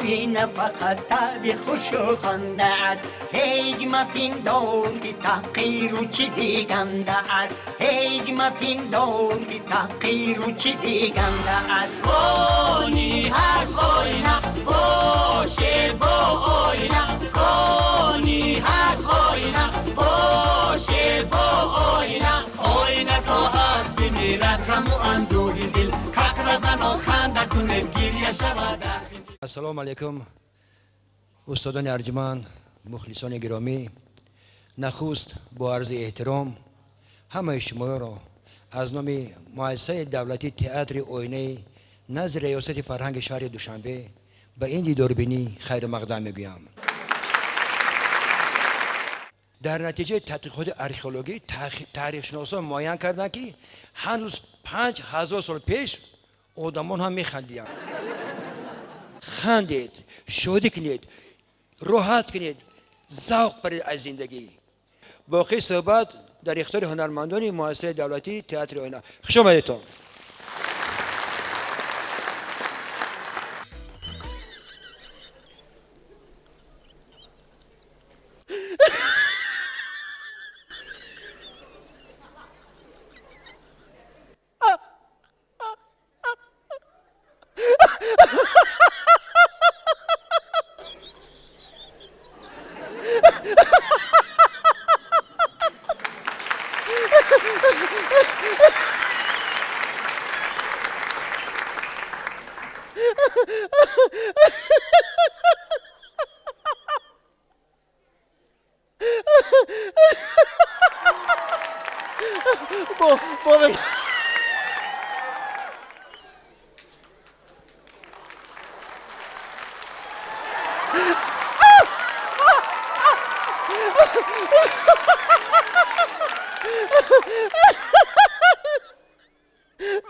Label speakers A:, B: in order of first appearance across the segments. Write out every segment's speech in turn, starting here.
A: آینه فقط تب خوش و خنده است هیچ مپندار که تحقیر و چیزی گنده است هیچ مپندار که تحقیر و چیزی گنده است کنی هست آینه باشه با آینه کنی هست آینه باشه با آینه آینه تا هست میرد غم و اندوه دل ککر زن و خنده کنه گریه شود
B: السلام علیکم استادان ارجمند مخلصان گرامی نخست با عرض احترام همه شما را از نام مؤسسه دولتی تئاتر آینه نزد ریاست فرهنگ شهر دوشنبه به این دیداربینی خیر مقدم میگویم. در نتیجه تحقیقات ارکئولوژی تاریخ‌شناسان معین کردند که هنوز 5000 سال پیش آدمان هم میخندیدند. خندید، شادی کنید، راحت کنید، ذوق برید از زندگی. باقی صحبت در اختیار هنرمندان مؤسسه دولتی تئاتر آینه. خوش آمدید.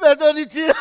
C: بدانی چی